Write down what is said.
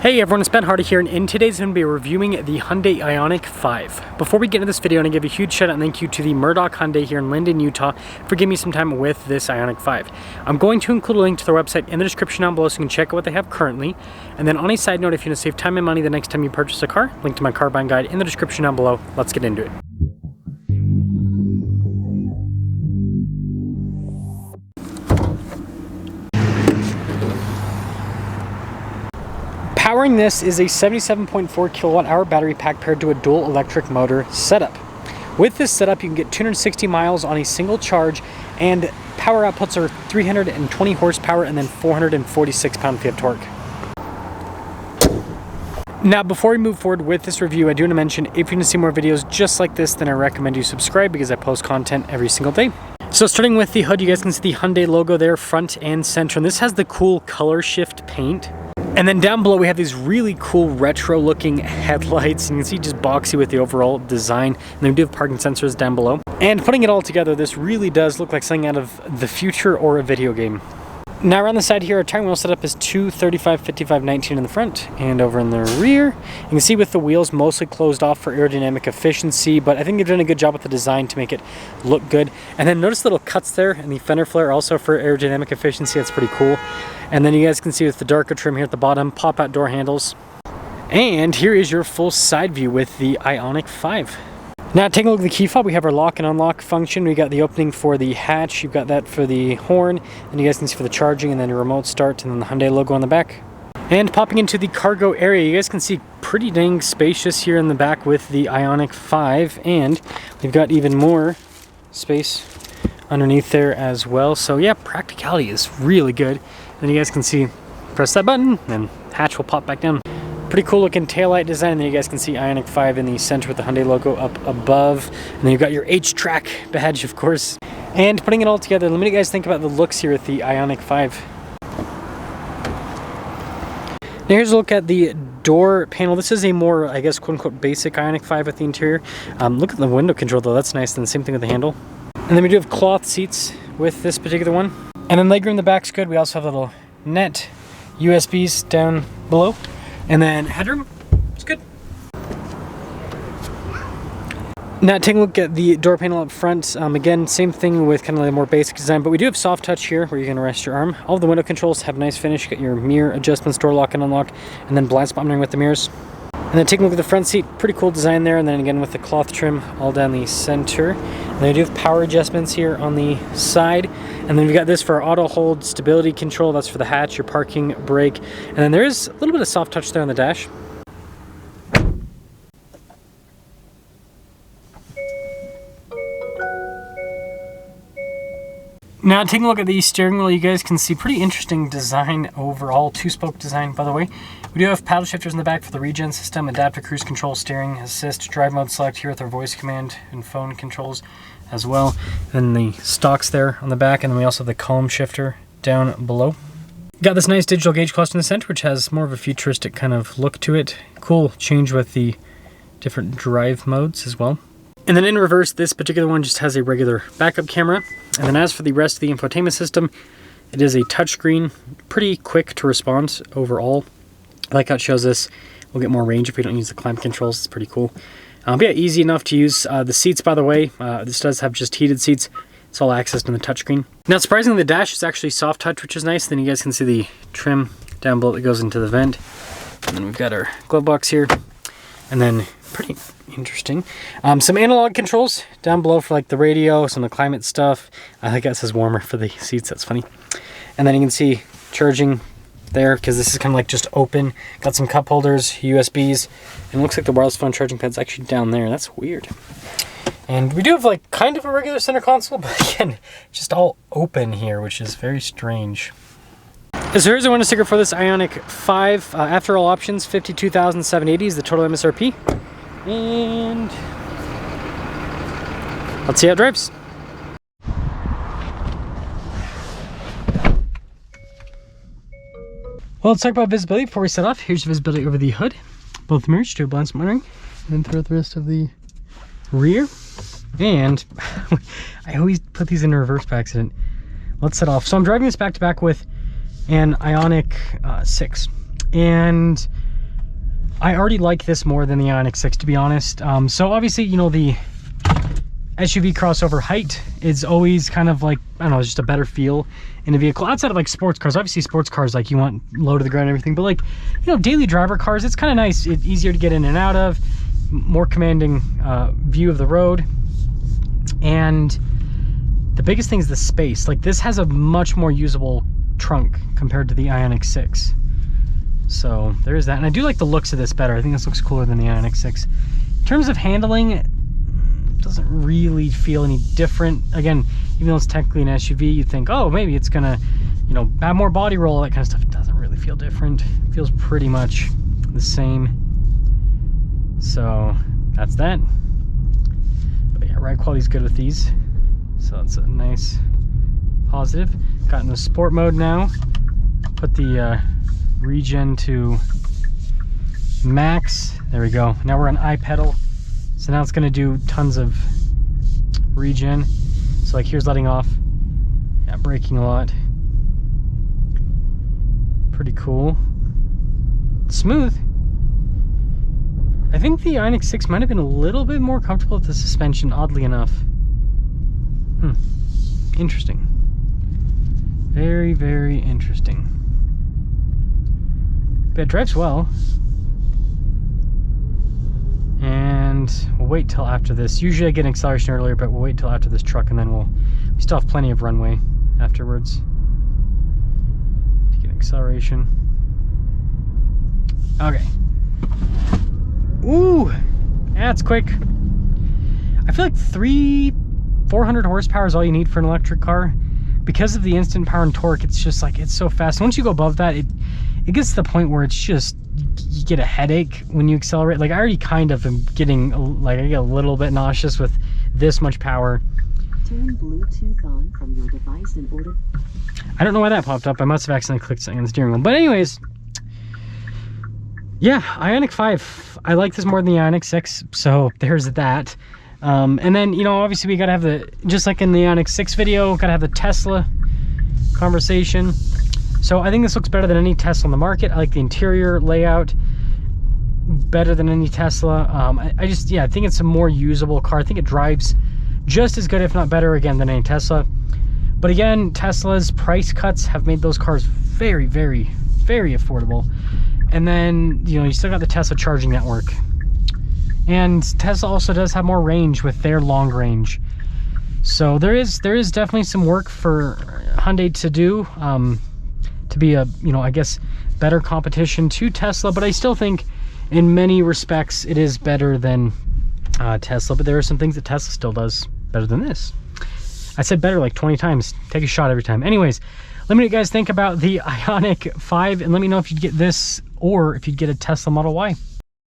Hey everyone, it's Ben Hardy here, and in today's going to be reviewing the Hyundai Ioniq 5. Before we get into this video, I want to give a huge shout out and thank you to the Murdoch Hyundai here in Linden, Utah for giving me some time with this Ioniq 5. I'm going to include a link to their website in the description down below so you can check out what they have currently. And then on a side note, if you want to save time and money the next time you purchase a car, link to my car buying guide in the description down below. Let's get into it. Powering this is a 77.4 kilowatt hour battery pack paired to a dual electric motor setup. With this setup, you can get 260 miles on a single charge, and power outputs are 320 horsepower and then 446 pound-feet of torque. Now, before we move forward with this review, I do want to mention if you want to see more videos just like this, then I recommend you subscribe because I post content every single day. So starting with the hood, you guys can see the Hyundai logo there, front and center, and this has the cool color shift paint. And then down below we have these really cool retro looking headlights, and you can see just boxy with the overall design. And then we do have parking sensors down below. And putting it all together, this really does look like something out of the future or a video game. Now around the side here, our tire wheel setup is 235, 55, 19 in the front, and over in the rear, you can see with the wheels mostly closed off for aerodynamic efficiency, but I think they've done a good job with the design to make it look good. And then notice little cuts there in the fender flare also for aerodynamic efficiency. That's pretty cool. And then you guys can see with the darker trim here at the bottom, pop-out door handles. And here is your full side view with the Ioniq 5. Now taking a look at the key fob, we have our lock and unlock function. We got the opening for the hatch, you've got that for the horn, and you guys can see for the charging, and then your remote start, and then the Hyundai logo on the back. And popping into the cargo area, you guys can see pretty dang spacious here in the back with the Ioniq 5, and we've got even more space underneath there as well. So yeah, practicality is really good. Then you guys can see, press that button, and hatch will pop back down. Pretty cool looking taillight design, and then you guys can see Ioniq 5 in the center with the Hyundai logo up above. And then you've got your H-Track badge, of course. And putting it all together, let me guys think about the looks here with the Ioniq 5. Now here's a look at the door panel. This is a more, I guess, quote-unquote basic Ioniq 5 with the interior. Look at the window control though, that's nice. And the same thing with the handle. And then we do have cloth seats with this particular one. And then legroom in the back's good. We also have a little net USBs down below. And then headroom, it's good. Now taking a look at the door panel up front, again, same thing with kind of the more basic design, but we do have soft touch here where you can rest your arm. All of the window controls have a nice finish. You got your mirror adjustments, door lock and unlock, and then blind spot monitoring with the mirrors. And then taking a look at the front seat, pretty cool design there, and then again with the cloth trim all down the center. And then we do have power adjustments here on the side. And then we've got this for our auto hold stability control. That's for the hatch, your parking brake. And then there is a little bit of soft touch there on the dash. Now taking a look at the steering wheel, you guys can see pretty interesting design overall, two-spoke design by the way. We do have paddle shifters in the back for the Regen system, adaptive cruise control, steering assist, drive mode select here with our voice command and phone controls as well. And the stalks there on the back, and then we also have the column shifter down below. Got this nice digital gauge cluster in the center, which has more of a futuristic kind of look to it. Cool change with the different drive modes as well. And then in reverse, this particular one just has a regular backup camera. And then as for the rest of the infotainment system, it is a touchscreen, pretty quick to respond overall. I like how it shows us we'll get more range if we don't use the climate controls. It's pretty cool. But yeah, easy enough to use. The seats, by the way, this does have just heated seats. It's all accessed in the touchscreen. Now, surprisingly, the dash is actually soft touch, which is nice. Then you guys can see the trim down below that goes into the vent. And then we've got our glove box here. And then pretty interesting. Some analog controls down below for like the radio, some of the climate stuff. I think that says warmer for the seats. That's funny. And then you can see charging there because this is kind of like just open. Got some cup holders, USBs, and it looks like the wireless phone charging pad's actually down there. That's weird. And we do have like kind of a regular center console, but again, just all open here, which is very strange. So here's the window sticker for this Ioniq 5. After all options, $52,780 is the total MSRP. And let's see how it drives. Well, let's talk about visibility before we set off. Here's visibility over the hood. Both mirrors, do blind spot monitoring, and then throughout the rest of the rear. And I always put these in reverse by accident. Let's set off. So I'm driving this back to back with an Ioniq 6. And I already like this more than the Ioniq 6, to be honest. So obviously, you know, the SUV crossover height is always kind of like, I don't know, it's just a better feel in a vehicle outside of like sports cars. Obviously sports cars, like, you want low to the ground and everything, but like, you know, daily driver cars, it's kind of nice. It's easier to get in and out of, more commanding view of the road. And the biggest thing is the space. Like, this has a much more usable trunk compared to the Ioniq 6. So there is that. And I do like the looks of this better. I think this looks cooler than the Ioniq 6. In terms of handling, it doesn't really feel any different. Again, even though it's technically an SUV, you think, oh, maybe it's gonna, you know, have more body roll, that kind of stuff. It doesn't really feel different. It feels pretty much the same. So that's that. But yeah, ride quality is good with these. So that's a nice positive. Got in the sport mode now. Put the Regen to max. There we go. Now we're on iPedal. So now it's going to do tons of Regen. So like, here's letting off. Yeah, braking a lot. Pretty cool. Smooth. I think the Ioniq 6 might have been a little bit more comfortable with the suspension, oddly enough. Interesting. Very, very interesting. But it drives well. And we'll wait till after this. Usually I get an acceleration earlier, but we'll wait till after this truck, and then we still have plenty of runway afterwards to get acceleration. Okay. Ooh, that's quick. I feel like 400 horsepower is all you need for an electric car. Because of the instant power and torque, it's just like, it's so fast. Once you go above that, it gets to the point where it's just, you get a headache when you accelerate. Like, I already kind of am getting, like, I get a little bit nauseous with this much power. Turn Bluetooth on from your device in order. I don't know why that popped up. I must have accidentally clicked something on the steering wheel. But anyways, yeah, Ioniq 5. I like this more than the Ioniq 6, so there's that. And then, you know, obviously we gotta have the, just like in the Ioniq 6 video, gotta have the Tesla conversation. So I think this looks better than any Tesla on the market. I like the interior layout better than any Tesla. I just, yeah, I think it's a more usable car. I think it drives just as good, if not better, again, than any Tesla. But again, Tesla's price cuts have made those cars very, very, very affordable. And then, you know, you still got the Tesla charging network. And Tesla also does have more range with their long range. So there is definitely some work for Hyundai to do to be a, you know, I guess, better competition to Tesla. But I still think in many respects it is better than Tesla. But there are some things that Tesla still does better than this. I said better like 20 times. Take a shot every time. Anyways, let me know what you guys think about the Ioniq 5, and let me know if you'd get this or if you'd get a Tesla Model Y.